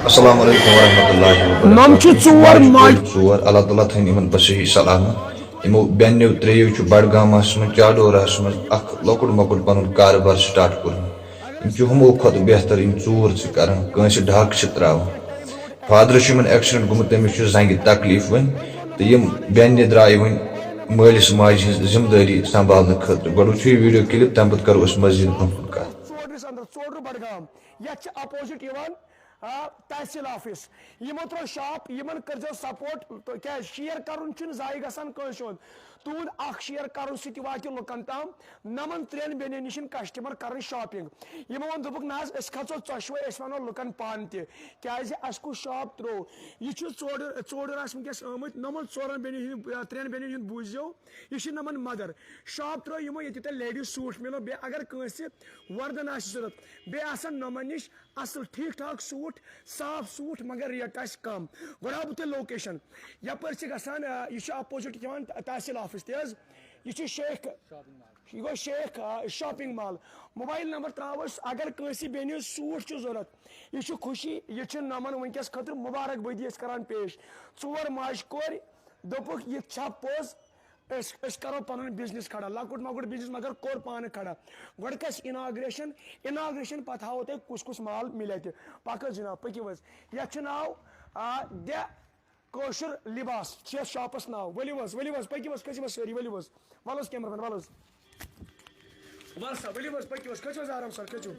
السلام علیکم ورحمۃ اللہ وبرکاتہ اللہ تعالیٰ تھن یمن بصحیح سلامت یمو بینیو تریو چھ بڈگامس من چاڈورہس من اخ لۄکُٹ مۄکُٹ پنُن کاربار سٹارٹ کوٚرمُت یم چھ ہمو کھۄتہٕ بہتر یم ژوٗر چھ کران کٲنٛسہِ ڈاکہٕ چھ تراوان فادرس چھ یمن ایکسیڈنٹ گوٚمُت تٔمِس چھ زنگہِ تکلیف وۄنۍ تہٕ یم بیٚنہِ درٛایہِ وۄنۍ مٲلِس ماجہِ ہٕنٛز ذمہٕ دٲری سنبھالنہٕ خٲطرٕ گۄڈٕ وٕچھو یہِ ویڈیو کلپ تمہِ پتہٕ کرو أسۍ مزیٖد برونٛہہ کُن کتھ یتھ اپوزٹ تحصیل آفس یمو ترو شاپ یمن کرزو سپورٹ کیا شیئر کرن چھ ضائع گژھان کٲنٛسہِ ہُنٛد تہنٛد اکھ شیئر کرن سۭتۍ واتہِ لُکن تام نمن ترٛٮ۪ن بیٚنٮ۪ن نِش کسٹمر کرن شاپنگ یمو ووٚن دوٚپُکھ نہ حظ أسۍ کھژو ژۄشوے أسۍ ونو لُکن پانہٕ تہِ کیازِ اسہِ کُس شاپ ترٛوو یہِ چھُ ژوٗر آسہِ ونکیٚس آمٕتۍ نمن ژورن بیٚنٮ۪ن ہٕنٛدۍ ترٛٮ۪ن بیٚنٮ۪ن ہُنٛد بوٗززیو یہِ چھِ نمن مدر شاپ ترٛوو یمو ییٚتہِ تۄہہِ لیڈیٖز سوٗٹ مِلو بیٚیہِ اگر کٲنٛسہِ وردن آسہِ ضروٗرت بیٚیہِ آسن نمن نِش اصل ٹھیٖک ٹھاک سوٗٹ صاف سوٗٹ مگر ریٹ آسہِ کم گۄڈٕ ہاو بہٕ تۄہہِ لوکیشن یپٲرۍ چھِ گژھان یہِ چھُ اپوزٹ یِوان تحصیل آفس تہِ حظ یہ شیخ یہ گو شیخ شاپنگ مال موبائل نمبر تراو اگر کنسی بیٚنہِ سوٗٹ چھُ ضروٗرت یہ چھُ خوشی یہ چھُ نمن ونکیٚس خٲطرٕ مبارک بدی أسۍ کران پیش ژور ماجہِ کورِ دوٚپُکھ یہِ چھا پوٚز أسۍ کرو پنُن بزنس کھڑا لۄکُٹ مۄکُٹ بزنس مگر کوٚر پانہٕ کھڑا گۄڈٕ گژھِ اناگریشن پتہٕ ہاوو تۄہہِ کُس کُس مال مِلہِ اَتہِ پکھ حظ جناب پٔکِو حظ یتھ چھُ ناو دِ کٲشُر لباس چھِ یتھ شاپس ناو ؤلِو حظ پٔکِو حظ کھٔسِو حظ سٲری ؤلِو حظ ول حظ کیمرا مین ول حظ ول سا ؤلِو حظ پٔکِو حظ کھٔسِو حظ آرام سان کھٔسِو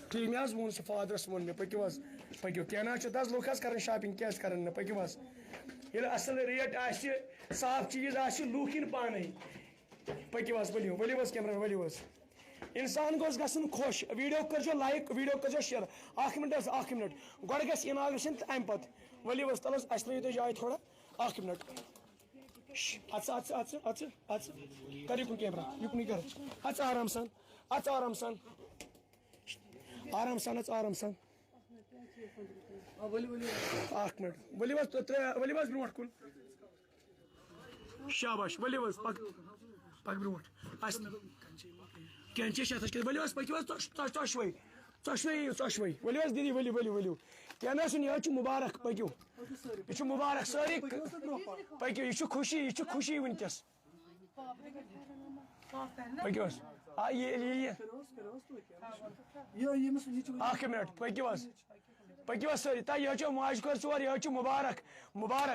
ٹھیک مےٚ حظ ووٚن سُہ فادرس ووٚن مےٚ پٔکِو حظ پٔکِو کینٛہہ نہ حظ چھُ حظ لُکھ حظ کران شاپنگ کیٛازِ کران نہٕ پٔکِو حظ ییٚلہِ اصل ریٹ آسہِ صاف چیٖز آسہِ لُکھ یِن پانے پٔکِو حظ ؤلِو حظ کیمرا مین ؤلِو حظ انسان گوٚژھ گژھُن خۄش ویٖڈیو کٔرزیو لایک ویٖڈیو کٔرزیو شیر اکھ منٹ حظ اکھ منٹ گۄڈٕ گژھِ اناگریشن تہٕ امہِ پتہٕ ؤلِو حظ تل حظ اسہِ ترٲیِو تُہۍ جاے تھوڑا اکھ منٹ کر یُکُن کیمرا یُکنٕے کر اَژ آرام سان آرام سان آرام سان اکھ منٹ ؤلِو حظ برونٛٹھ کُن شاباش ؤلِو حظ پک برونٛٹھ کینچی چھِ اتھس کیٛاہ ؤلِو حظ پٔکِو حظ ژۄشوَے ؤلِو حظ دیدی ؤلِو کینٛہہ نہ حظ چھُنہٕ یہِ حظ چھُ مُبارک پٔکِو یہِ چھُ مُبارک سٲری پٔکِو یہِ چھُ خوشی وٕنکیٚس پٔکِو حظ اکھ منٹ پٔکِو حظ سٲری تۄہہِ یہِ حظ چھو ماجہِ کورِ ژور یہِ حظ چھُ مُبارک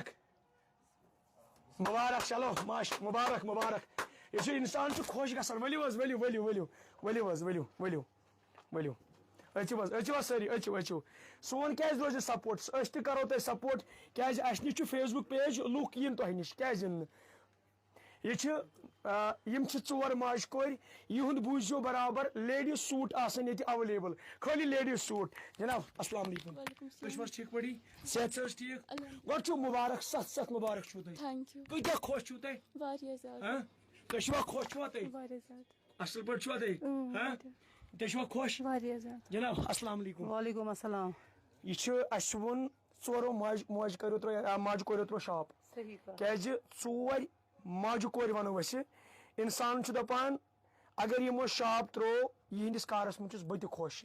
چلو ماش مُبارک یہِ چھُ انسان چھُ خۄش گژھان ؤلِو حظ ؤلِو أژِو حظ سٲری أژِو سون کیازِ روزِ سپورٹ أسۍ تہِ کرو تۄہہِ سپورٹ کیازِ اسہِ نِش چھُ فیس بُک پیج لُکھ یِن تۄہہِ نِش کیازِ یِن نہٕ یہِ چھِ یِم چھِ ژور ماجہِ کورِ یِہُنٛد بوٗزِو برابر لیڈیٖز سوٗٹ آسان ییٚتہِ ایویلیبل خٲلی لیڈیٖز سوٗٹ جناب السلام علیکم تُہۍ چھِو حظ ٹھیٖک پٲٹھی صحت چھِ حظ ٹھیٖک گۄڈٕ چھُو مُبارک سَتھ مُبارک چھُو تۄہہِ کۭتیاہ خۄش چھُو تۄہہِ تُہۍ چھِوا خۄش چھُوا تُہۍ اصل پٲٹھۍ چھُوا تُہۍ تُہۍ چھِوا خۄش جناب السلام علیکم وعلیکم السلام یہِ چھُ اَسہِ ووٚن ژورو ماجہِ کوریو ترٛوو شاپ کیازِ ژور ماجہِ کورِ وَنو أسۍ اِنسان چھُ دَپان اگر یِمو شاپ ترٛوو یِہنٛدِس کارس منٛز چھُس بہٕ تہِ خۄش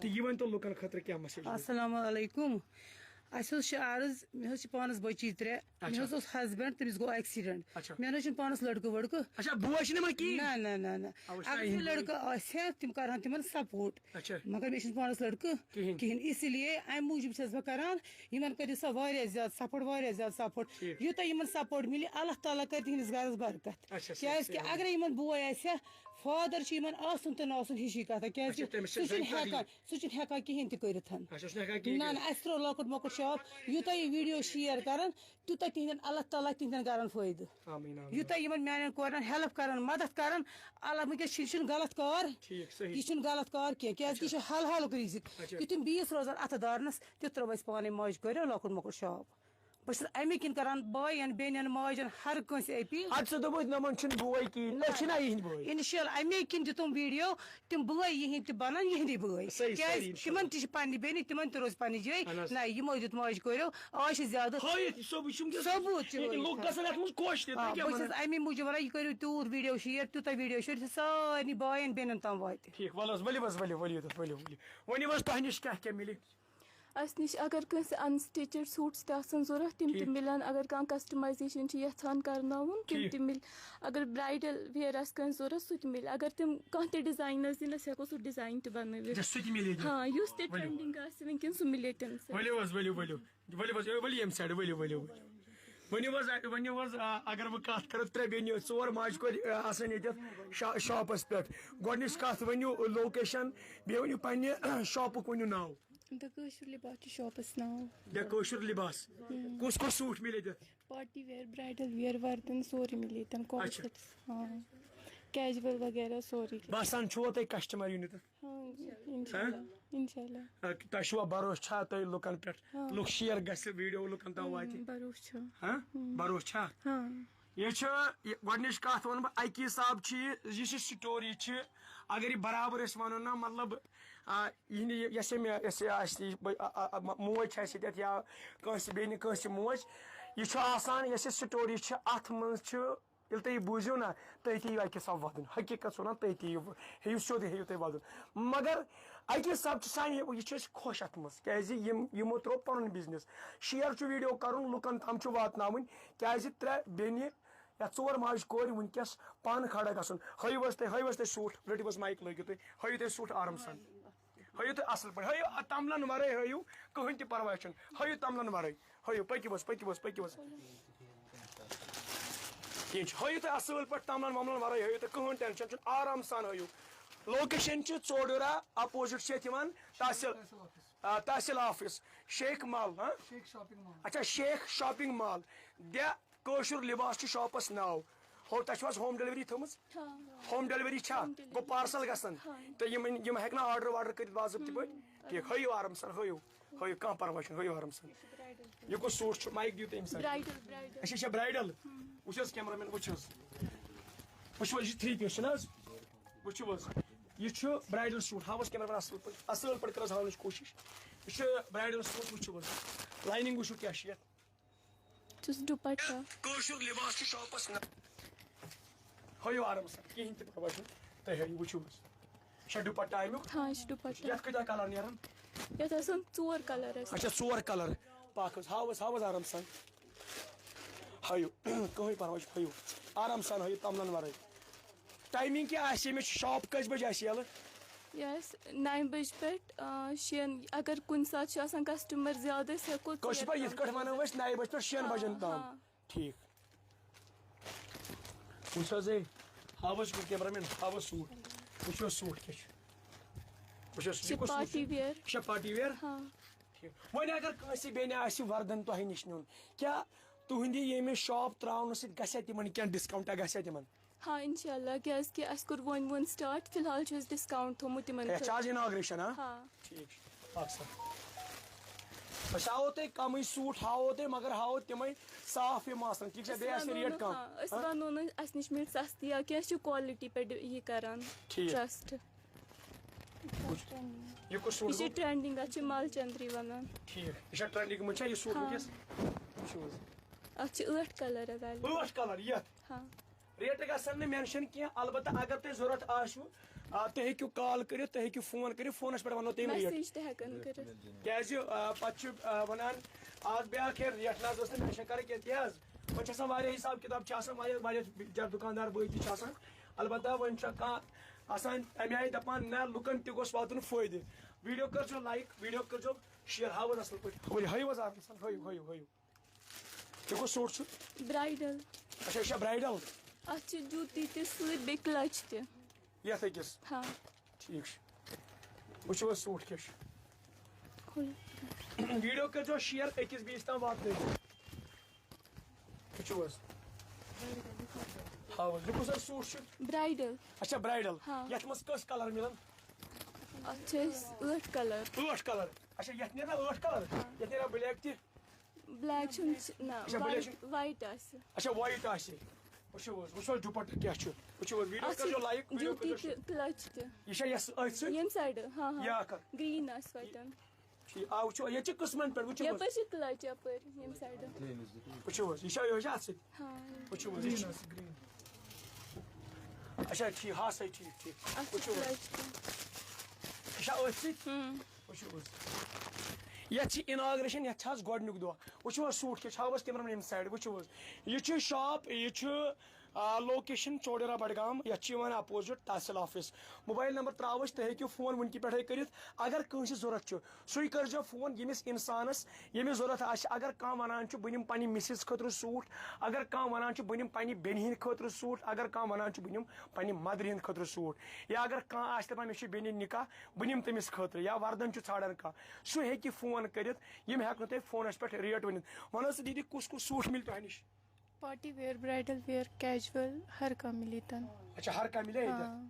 تہٕ یہِ ؤنۍتو لُکن خٲطرٕ کیٛاہ مسیج السلام علیکم اَسہِ حظ چھِ عرض مےٚ حظ چھِ پانس بٔچی ترٛےٚ مےٚ حظ اوس ہسبنٛڈ تٔمِس گوٚو ایٚکسِڈنٹ مےٚ نہ حظ چھُنہٕ پانس لڑکہٕ وڑکہٕ نہ اگر مےٚ لڑکہٕ آسہِ ہا تِم کرہن تِمن سپورٹ مگر مےٚ چھُنہٕ پانس لڑکہٕ کِہینۍ اسی لیے امہِ موٗجوٗب چھَس بہٕ کران یِمن کٔرِو سا واریاہ زیادٕ سپورٹ یوٗتاہ یِمن سپورٹ مِلہِ اللہ تعالیٰ کرِ تِہنٛدِس گرس برکت کیازِ کہِ اگرے یِمن بوے آسہِ ہا فادر چھُ یِمن آسُن تہٕ نہٕ آسُن ہِشی کتھا کیازِ کہِ سُہ چھُنہٕ ہٮ۪کان کِہینۍ تہِ کٔرِتھ نہ اَسہِ ترٛوو لۄکُٹ مۄکُٹ شاپ یوٗتاہ یہِ ویٖڈیو شیر کرن تیوٗتاہ تِہنٛدٮ۪ن اللہ تعالیٰ تِہنٛدٮ۪ن گرن فٲیدٕ یوٗتاہ یِمن میانٮ۪ن کورٮ۪ن ہیلپ کرن مدد کرن اللہ وٕنکیٚس یہِ چھُنہٕ غلط کار کینٛہہ کیازِ کہِ یہِ چھُ حلالُک رِزِق یُتھ یِم بیٚیِس روزن اَتھٕ دارنس تیُتھ ترٛوو اَسہِ پانے ماجہِ کوریو لۄکُٹ مۄکُٹ شاپ بہٕ چھَس اَمے کِنۍ کران بٲین بیٚنٮ۪ن ماجٮ۪ن ہر کٲنٛسہِ اپیٖل اِنشاء اللہ اَمے کِنۍ دِتُم ویٖڈیو تِم بٲے یِہِنٛدۍ تہِ بنن یِہنٛدی بٲے کیازِ تِمن تہِ چھِ پننہِ بیٚنہِ تِمن تہِ روزِ پننہِ جایہِ نہ یِمو دیُت ماجہِ کوریو آز چھِ زیادٕ ثوبوٗت بہٕ چھَس اَمے موٗجوٗب ونان یہِ کٔرِو تیوٗت ویٖڈیو شیر تیوٗتاہ ویٖڈیو شیر یُتھ سارنٕے باین بیٚنٮ۪ن تام واتہِ ؤنِو حظ تۄہہِ نِش کیٛاہ کیٛاہ مِلہِ اس نش اگر کنس انسٹچڈ سوٹس تہ ضرورت تم تہ ملان اگر کانٛہہ کسٹمائزیشن یژھان کرناوُن تم تہ مل اگر برائڈل ویئر آسہِ کٲنٛسہِ ضرورت سُہ تہ مل اگر تم کانٛہہ تہ ڈیزائن دِن أسۍ ہٮ۪کو سُہ ڈیزائن تہ بنٲوِتھ ہاں یُس تہ ٹرینڈنگ آسہِ وٕنکٮ۪ن سُہ مِلے تمہِ ؤنِو حظ اگر بہٕ کتھ کرٕ ترٛےٚ بیٚنہِ ژور ماجہِ کورِ آسان ییٚتٮ۪تھ شاپس پٮ۪ٹھ گۄڈنِچ کتھ ؤنِو لوکیشن بیٚیہِ ؤنِو پننہِ شاپُک ؤنِو ناو د کٲشُر لباس چھُ شاپس ناو د کٲشُر لباس کُس کُس سوٗٹ مِلہِ ییٚتٮ۪تھ پارٹی ویئر برائڈل ویئر وردن سورُے مِلہِ ییٚتٮ۪ن کال سیٹس ہاں کیجول وغیرہ سورُے باسان چھُوا تۄہہِ کسٹمر یُن ییٚتٮ۪تھ انشاء اللہ تۄہہِ چھُوا بروسہٕ چھا تۄہہِ لُکن پٮ۪ٹھ لُکھ شیر گژھِ ویڈیو لُکن تام واتہِ بروسہٕ چھُ بروسہٕ چھا یہ گۄڈنِچ کتھ ونہٕ بہٕ اکہِ حساب چھِ یُس یہِ سٹوری چھِ اگر یہِ برابر أسۍ ونو نا مطلب یۄس یہِ آسہِ موج چھِ اَسہِ ییٚتٮ۪تھ یا کٲنٛسہِ بیٚنہِ کٲنٛسہِ موج یہِ چھُ آسان یۄس یہِ سٹوری چھِ اتھ منٛز چھُ ییٚلہِ تُہۍ یہِ بوٗزِو نا تٔتی یِیو اکہِ حساب ودُن حقیٖقت چھُ ونان تٔتی ہیٚیِو سیوٚد ہیٚیِو تُہۍ ودُن مگر اکہِ حساب چھُ سانہِ یہِ چھُ أسۍ خۄش اتھ منٛز کیازِ یِمو تروو پنُن بِزنس شیر چھُ ویٖڈیو کرُن لُکن تام چھُ واتناوٕنۍ کیازِ ترٛےٚ بیٚنہِ یا ژور ماجہِ کورِ وٕنکیٚس پانہٕ کھڑا گژھُن ہٲیِو حظ تُہۍ سوٗٹ رٔٹِو حظ مایِک لٲگِو تُہۍ ہٲیِو تُہۍ سوٗٹ آرام سان ہٲیِو تُہۍ اصل پٲٹھۍ ہٲیِو تملن ورٲے ہٲیِو کٕہٕنۍ تہِ پرواے چھُنہٕ ہٲیِو تملن ورٲے ہٲیِو پٔکِو حظ کینٛہہ چھُ ہٲیِو تُہۍ اصل پٲٹھۍ تملن وملن ورٲے ہٲیِو تُہۍ کٕہٕنۍ ٹینشن چھُنہٕ آرام سان ہٲیِو لوکیشن چھِ ژوڈورہ اپوزِٹ چھِ یتھ یِوان تحصیل آفس شیخ مال اچھا شیخ شاپنگ مال دِ کٲشُر لباس چھُ شاپس ناو تۄہہِ چھُو حظ ہوم ڈیلؤری تھٲومٕژ ہوم ڈیلؤری چھا گوٚو پارسل گژھان تہٕ یِم ہٮ۪کہِ نا آرڈر واڈر کٔرِتھ باضٲبطہٕ پٲٹھۍ ٹھیٖک ہٲیِو آرام سان ہٲیِو کانٛہہ پرواے چھُنہٕ ہٲیِو آرام سان یہِ کُس سوٗٹ چھُ مایِک دِیِو تُہۍ أمِس اچھا یہِ چھا برایڈل وٕچھ حظ کیمرا مین وٕچھ حظ یہِ چھُ 3 پیٖس چھُنہٕ حظ وٕچھِو حظ یہ برائڈل سوٹ ہاوس کیمرا اصل پہ کر ہاونٕچ کوشش یہ برائڈل سوٹ وچھو لائننگ وچھو کیا کٲشُر لباس شاپس ہٲیِو آرام سان کہین تہِ پرواے چھُنہٕ تُہۍ ہٲیِو وٕچھِو حظ ڈُپٹہ امیُک یتھ کۭتیاہ کلر نیران یتھ آسان 4 کلر اچھا 4 کلر پاک حظ ہاوس آرام سان ہٲیِو کٕہٕنۍ پرواے چھُ ہٲیِو آرام سان ہٲیِو تملن ورٲے ٹائمنگ کیا آسہِ أمِس شاپ کٔژِ بجہِ آسہِ یلہٕ یہ 9 بجے پٮ۪ٹھ 6 اگر کُنہِ ساتہٕ چھُ آسان کسٹمر زیادٕ أسۍ ہٮ۪کو کٲشِر پٲٹھۍ یِتھ کٲٹھۍ ونو أسۍ 9 بجہِ پٮ۪ٹھ 6 بجن تام ٹھیٖک وٕچھ حظ house camera man house suit وٕچھو سوٗٹ کیٛاہ چھُ پارٹی ویئر یہِ چھا پارٹی ویئر وۄنۍ اگر کٲنٛسہِ بیٚنہِ آسہِ وردن تۄہہِ نِش نیُن کیٛاہ تُہنٛدِ ییٚمہِ شاپ تراونہٕ سۭتۍ گژھِ تِمن کینٛہہ ڈسکاونٹا گژھِ تِمن ہاں انشاء اللہ کیازِ کہِ اَسہِ کوٚر وۄنۍ سٹارٹ فی الحال چھُ اَسہِ ڈسکاونٹ تھوٚمُت تِمن اناگریشن ٹھیٖک أسۍ ہاوو تۄہہِ کمٕے سوٗٹ ہاوو تۄہہِ مگر ہاوو تِمے صاف یِم آسان ٹھیٖک چھا بیٚیہِ آسہِ ریٹ کم أسۍ ونو نہٕ اَسہِ نِش مِلہِ سستہٕ یا کینٛہہ أسۍ چھِ کالٹی پٮ۪ٹھ یہِ کران ٹرسٹ یہِ کُس سوٗٹ یہِ چھِ ٹرینڈنگ اتھ چھِ مال چندری ونان ٹھیٖک یہِ چھا ٹرینڈنگ منٛز چھا یہِ سوٗٹ وٕنکیٚس وٕچھِو حظ اتھ چھِ 8 کلر اویلیبل 8 کلر یتھ ریٹ گژھن نہٕ مینشن کینٛہہ البتہ اگر تۄہہِ ضروٗرت آسِوٕ تُہۍ ہیٚکِو کال کٔرِتھ تُہۍ ہیٚکِو فون کٔرِتھ فونس پٮ۪ٹھ ونو تُہۍ میسیج تہِ ہٮ۪کان کٔرِتھ کیازِ پتہٕ چھُ ونان آز بیاکھ ریٹ نہ حظ ٲس نہٕ مینشن کرٕنۍ کینٛہہ تہِ حظ وۄنۍ چھِ آسان واریاہ حساب کِتاب چھِ آسان واریاہ دُکاندار بٲے تہِ چھِ آسان البتہ وۄنۍ چھُ کانٛہہ آسان امہِ آیہِ دپان نہ لُکن تہِ گوٚژھ واتُن فٲیدٕ ویٖڈیو کٔرزیٚو لایک ویٖڈیو کٔرزیٚو شیر ہاو حظ اصل پٲٹھۍ ہٲیِو حظ آرام سان ہٲیِو یہِ کُس سوٗٹ چھُ برایڈل اچھا یہِ چھا برایڈل اتھ چھِ جوٗتی تہِ سۭتۍ بیٚیہِ کلچ تہِ یتھ أکِس ٹھیٖک چھُ وٕچھِو حظ سوٗٹ کیٛاہ چھُ ویٖڈیو کٔرزیٚو شیر أکِس بیٚیِس تام واتنٲیِو وٕچھِو حظ ہاو حظ یہِ کُس حظ سوٗٹ چھُ برایڈل اچھا برایڈل یتھ منٛز کٔژ کلر مِلان اتھ چھِ أسۍ 8 کلر 8 کلر اچھا یتھ نیرنا 8 کلر یتھ نیرا بلیک تہِ بلیک چھُنہٕ نہ وایٹ آسہِ اچھا وایٹ آسہِ وٕچھِو حظ ڈُپٹہٕ کیٛاہ چھُ وٕچھِو حظ ویٖڈیو کٔرزیٚو لایک جوٗتی تہِ کلچ تہِ یہِ چھا أتھۍ سۭتۍ ییٚمہِ سایڈٕ گریٖن آسہِ وَتٮ۪ن وٕچھو ییٚتہِ چھِ قٕسمن پٮ۪ٹھ وٕچھِو یپٲرۍ چھِ کلچ یپٲرۍ ییٚمہِ سایڈٕ وٕچھِو حظ یہِ چھا اَتھ سۭتۍ وٕچھِو حظ یہِ اچھا ٹھیٖک ہا سا ٹھیٖک وٕچھِو حظ یہِ چھا أتھۍ سۭتۍ وٕچھِو حظ یہ اناگریشن یہ گۄڈنیُک دۄہ وٕچھو حظ سوٗٹ کیٛاہ چھاو حظ کیمرا ییٚمہِ سایڈ وٕچھو حظ یہِ چھُ شاپ یہِ چھُ لوکیشن چوڈیرا بڈگام یتھ اپوزٹ تحصیل آفس موبائل نمبر تراو تُہۍ ہیٚکِو فون ونکہِ پٮ۪ٹھے کٔرِتھ اگر کٲنٛسہِ ضوٚرتھ چھُ سُے کٔرزیٚو فون ییٚمِس انسانس ییٚمِس ضوٚرتھ آسہِ اگر کانٛہہ ونان چھُ بہٕ نِمہٕ پننہِ مسِز خٲطرٕ سوٗٹ اگر کانٛہہ ونان چھُ بہٕ نِمہٕ پننہِ بیٚنہِ ہِنٛدِ خٲطرٕ سوٗٹ اگر کانٛہہ ونان چھُ بہٕ نِمہٕ پننہِ مدرِ ہِنٛدِ خٲطرٕ سوٗٹ یا اگر کانٛہہ آسہِ دپان مےٚ چھُ بیٚنہِ نکاح بہٕ نِمہٕ تٔمِس خٲطرٕ یا وردن چھُ ژھانڈان کانٛہہ سُہ ہیٚکہِ فون کٔرِتھ یِم ہیٚکنو تۄہہِ فونس پٮ۪ٹھ ریٹ ؤنِتھ ون حظ دیدی کُس کُس سوٗٹ مِلہِ تۄہہِ نِش party wear bridal wear casual ہر کانٛہہ مِلہِ ییٚتٮ۪ن اچھا ہر کانٛہہ مِلہِ ییٚتٮ۪ن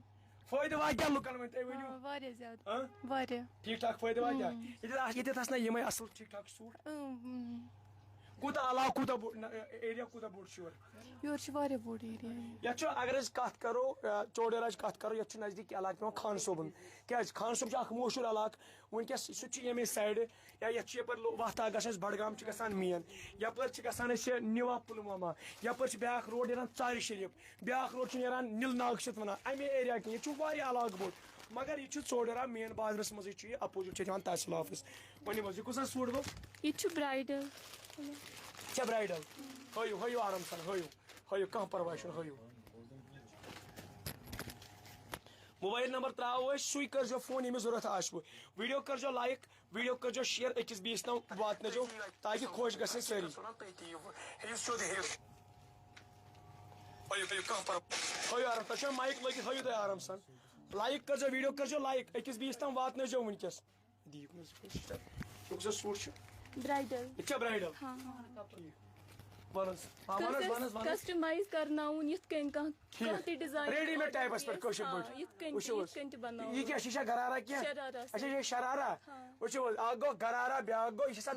فٲیدٕ واتیٛاہ لُکن وۄنۍ تُہۍ ؤنِو واریاہ زیادٕ واریاہ ٹھیٖک ٹھاک فٲیدٕ واتیٛاہ ییٚتٮ۪تھ آسنا یِمے اصل ٹھیٖک ٹھاک سوٗٹ کوٗتاہ علاوٕ کوٗتاہ بوٚڑ ایریا کوٗتاہ بوٚڑ چھُ یورٕ چھُ واریاہ بوٚڑ ایریا یتھ چھُ اگر أسۍ کتھ کرو چوڈیراہٕچ کتھ کرو یتھ چھُ نزدیٖک علاقہٕ پیوان خان صٲبُن کیٛازِ خان صٲب چھُ اکھ مشہوٗر علاقہٕ وٕنکیٚس سُہ تہِ چھُ ییٚمے سایڈٕ یا یتھ چھُ یپٲرۍ وتھ اکھ گژھان أسۍ بڈگام چھِ گژھان مین یپٲرۍ چھِ گژھان أسۍ نِوا پُلوامہ یپٲرۍ چھِ بیاکھ روڈ نیران ژارِ شریٖف بیاکھ روڈ چھُ نیران نِل ناگ چھِ اتھ ونان امے ایریا کِنۍ ییٚتہِ چھُ واریاہ علاقہٕ بوٚڑ مگر یہِ چھُ ژوڈیرا مین بازرس منٛزٕے چھُ یہِ اپوزٹ چھِ یِوان تحصیل آفس ؤنِو حظ یہِ کُس حظ سوٗٹ گوٚو ییٚتہِ چھُ برایڈل چھا برایڈل ہٲیِو ہٲیِو آرام سان ہٲیِو ہٲیِو کانٛہہ پرواے چھُنہٕ ہٲیِو موبائل نمبر تراو أسۍ سُے کٔرزیٚو فون ییٚمِس ضوٚرتھ آسوٕ ویڈیو کٔرزیٚو لایک ویڈیو کٔرزیٚو شیر أکِس بیٚیِس تام واتنٲیزیٚو تاکہِ خۄش گژھن سٲری ہٲیِو آرام تۄہہِ چھو مایک لٲگِتھ ہٲیِو تُہۍ آرام سان لایک کٔرزیٚو ویڈیو کٔرزیٚو لایک أکِس بیٚیِس تام واتنٲیزیٚو ؤنکیٚس کُس سوٗٹ چھُ برائڈل یہِ چھا برایڈل کسٹمائز کرناوُن یِتھ کٔنۍ کانٛہہ تہِ ڈِزاین ریڈی میڈ ٹایپس پٮ۪ٹھ کٲشِر پٲٹھۍ یِتھ کٔنۍ وٕچھو حظ تہِ بناوُن یہِ کیٛاہ چھِ یہِ چھا گرارا کینٛہہ شرارا اچھا یہِ شرارا وٕچھو حظ اکھ گوٚو گرارا بیاکھ گوٚو یہِ چھِ آسان